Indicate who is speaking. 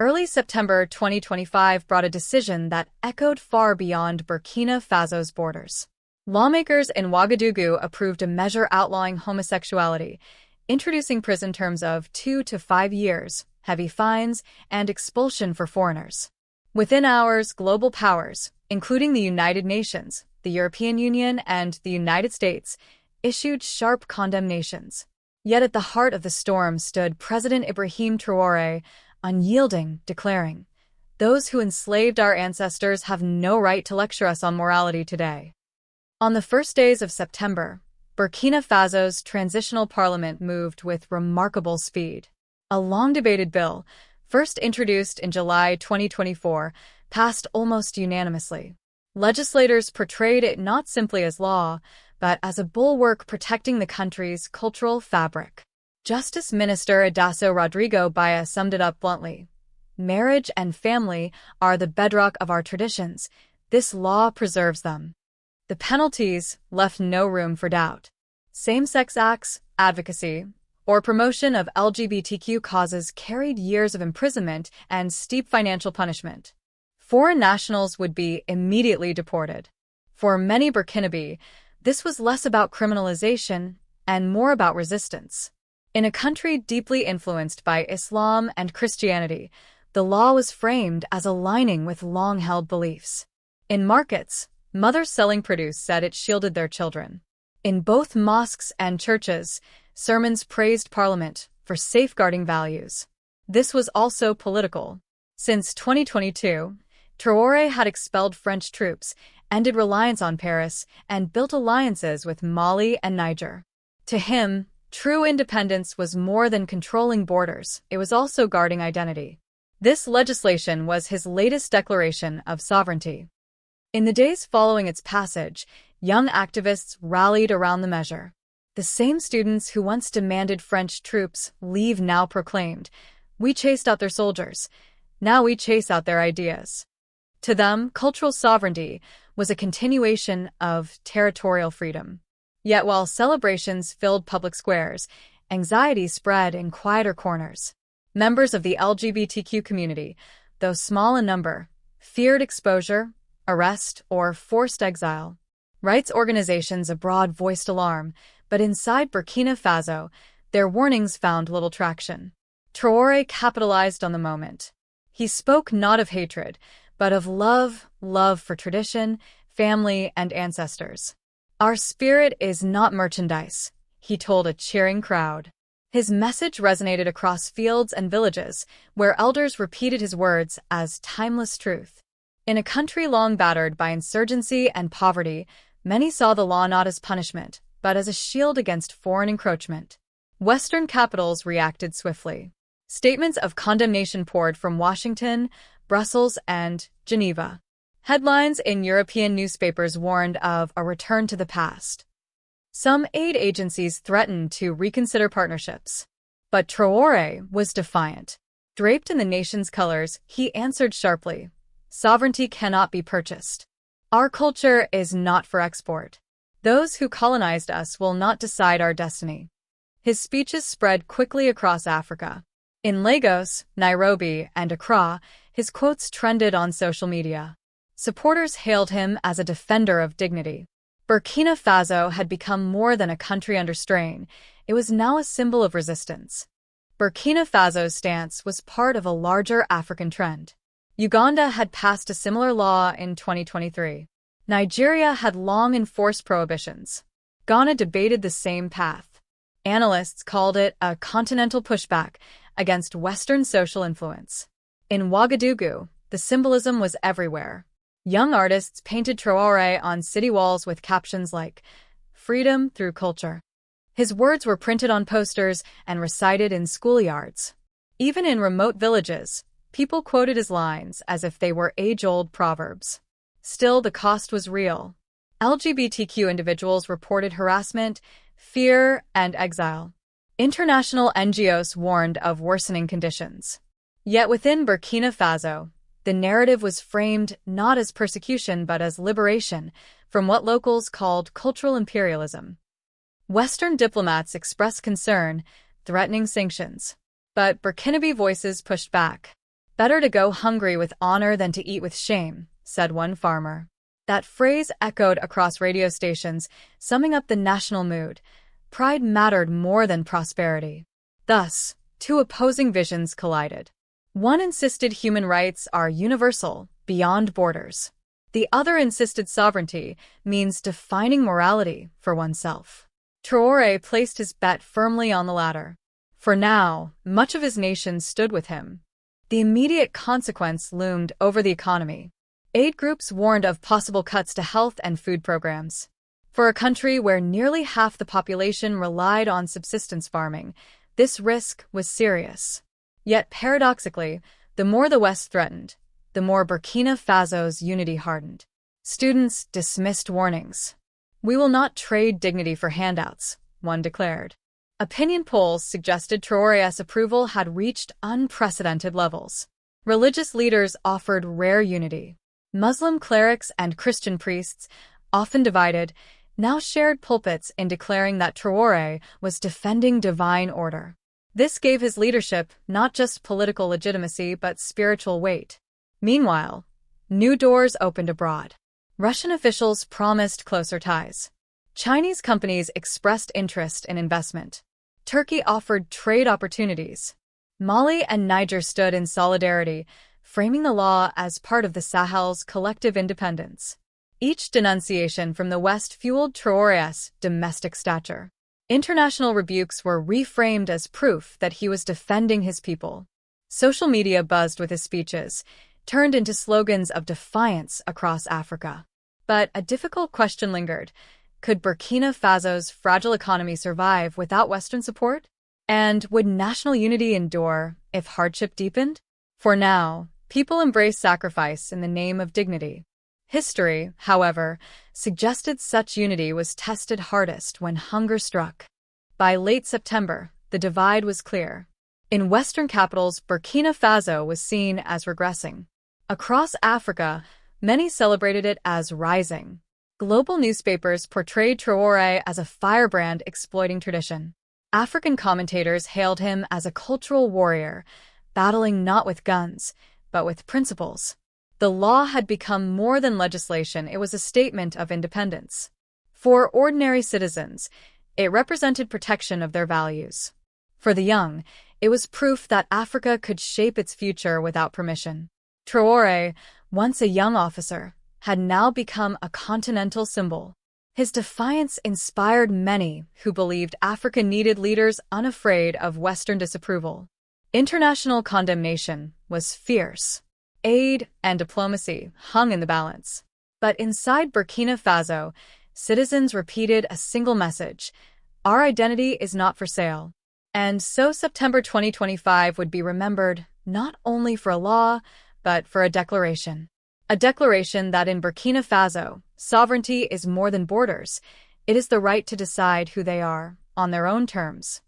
Speaker 1: Early September 2025 brought a decision that echoed far beyond Burkina Faso's borders. Lawmakers in Ouagadougou approved a measure outlawing homosexuality, introducing prison terms of 2 to 5 years, heavy fines, and expulsion for foreigners. Within hours, global powers, including the United Nations, the European Union, and the United States, issued sharp condemnations. Yet at the heart of the storm stood President Ibrahim Traoré, unyielding, declaring, "Those who enslaved our ancestors have no right to lecture us on morality today." On the first days of September, Burkina Faso's transitional parliament moved with remarkable speed. A long-debated bill, first introduced in July 2024, passed almost unanimously. Legislators portrayed it not simply as law, but as a bulwark protecting the country's cultural fabric. Justice Minister Adasso Rodrigo Baya summed it up bluntly. "Marriage and family are the bedrock of our traditions. This law preserves them." The penalties left no room for doubt. Same-sex acts, advocacy, or promotion of LGBTQ causes carried years of imprisonment and steep financial punishment. Foreign nationals would be immediately deported. For many Burkinabe, this was less about criminalization and more about resistance. In a country deeply influenced by Islam and Christianity, the law was framed as aligning with long-held beliefs. In markets, mothers selling produce said it shielded their children. In both mosques and churches, sermons praised Parliament for safeguarding values. This was also political. Since 2022, Traoré had expelled French troops, ended reliance on Paris, and built alliances with Mali and Niger. To him, true independence was more than controlling borders, it was also guarding identity. This legislation was his latest declaration of sovereignty. In the days following its passage, young activists rallied around the measure. The same students who once demanded French troops leave now proclaimed, "We chased out their soldiers. Now we chase out their ideas." To them, cultural sovereignty was a continuation of territorial freedom. Yet while celebrations filled public squares, anxiety spread in quieter corners. Members of the LGBTQ community, though small in number, feared exposure, arrest, or forced exile. Rights organizations abroad voiced alarm, but inside Burkina Faso, their warnings found little traction. Traoré capitalized on the moment. He spoke not of hatred, but of love for tradition, family, and ancestors. "Our spirit is not merchandise," he told a cheering crowd. His message resonated across fields and villages, where elders repeated his words as timeless truth. In a country long battered by insurgency and poverty, many saw the law not as punishment, but as a shield against foreign encroachment. Western capitals reacted swiftly. Statements of condemnation poured from Washington, Brussels, and Geneva. Headlines in European newspapers warned of a return to the past. Some aid agencies threatened to reconsider partnerships. But Traoré was defiant. Draped in the nation's colors, he answered sharply, "Sovereignty cannot be purchased. Our culture is not for export. Those who colonized us will not decide our destiny." His speeches spread quickly across Africa. In Lagos, Nairobi, and Accra, his quotes trended on social media. Supporters hailed him as a defender of dignity. Burkina Faso had become more than a country under strain. It was now a symbol of resistance. Burkina Faso's stance was part of a larger African trend. Uganda had passed a similar law in 2023. Nigeria had long enforced prohibitions. Ghana debated the same path. Analysts called it a continental pushback against Western social influence. In Ouagadougou, the symbolism was everywhere. Young artists painted Traoré on city walls with captions like, "Freedom through culture." His words were printed on posters and recited in schoolyards. Even in remote villages, people quoted his lines as if they were age-old proverbs. Still, the cost was real. LGBTQ individuals reported harassment, fear, and exile. International NGOs warned of worsening conditions. Yet within Burkina Faso, the narrative was framed not as persecution but as liberation from what locals called cultural imperialism. Western diplomats expressed concern, threatening sanctions. But Burkinabe voices pushed back. "Better to go hungry with honor than to eat with shame," said one farmer. That phrase echoed across radio stations, summing up the national mood. Pride mattered more than prosperity. Thus, two opposing visions collided. One insisted human rights are universal, beyond borders. The other insisted sovereignty means defining morality for oneself. Traoré placed his bet firmly on the latter. For now, much of his nation stood with him. The immediate consequence loomed over the economy. Aid groups warned of possible cuts to health and food programs. For a country where nearly half the population relied on subsistence farming, this risk was serious. Yet paradoxically, the more the West threatened, the more Burkina Faso's unity hardened. Students dismissed warnings. "We will not trade dignity for handouts," one declared. Opinion polls suggested Traoré's approval had reached unprecedented levels. Religious leaders offered rare unity. Muslim clerics and Christian priests, often divided, now shared pulpits in declaring that Traoré was defending divine order. This gave his leadership not just political legitimacy but spiritual weight. Meanwhile, new doors opened abroad. Russian officials promised closer ties. Chinese companies expressed interest in investment. Turkey offered trade opportunities. Mali and Niger stood in solidarity, framing the law as part of the Sahel's collective independence. Each denunciation from the West fueled Traoré's domestic stature. International rebukes were reframed as proof that he was defending his people. Social media buzzed with his speeches, turned into slogans of defiance across Africa. But a difficult question lingered. Could Burkina Faso's fragile economy survive without Western support? And would national unity endure if hardship deepened? For now, people embrace sacrifice in the name of dignity. History, however, suggested such unity was tested hardest when hunger struck. By late September, the divide was clear. In Western capitals, Burkina Faso was seen as regressing. Across Africa, many celebrated it as rising. Global newspapers portrayed Traoré as a firebrand exploiting tradition. African commentators hailed him as a cultural warrior, battling not with guns, but with principles. The law had become more than legislation, it was a statement of independence. For ordinary citizens, it represented protection of their values. For the young, it was proof that Africa could shape its future without permission. Traoré, once a young officer, had now become a continental symbol. His defiance inspired many who believed Africa needed leaders unafraid of Western disapproval. International condemnation was fierce. Aid and diplomacy hung in the balance. But inside Burkina Faso, citizens repeated a single message: our identity is not for sale. And so September 2025 would be remembered not only for a law, but for a declaration. A declaration that in Burkina Faso, sovereignty is more than borders. It is the right to decide who they are, on their own terms.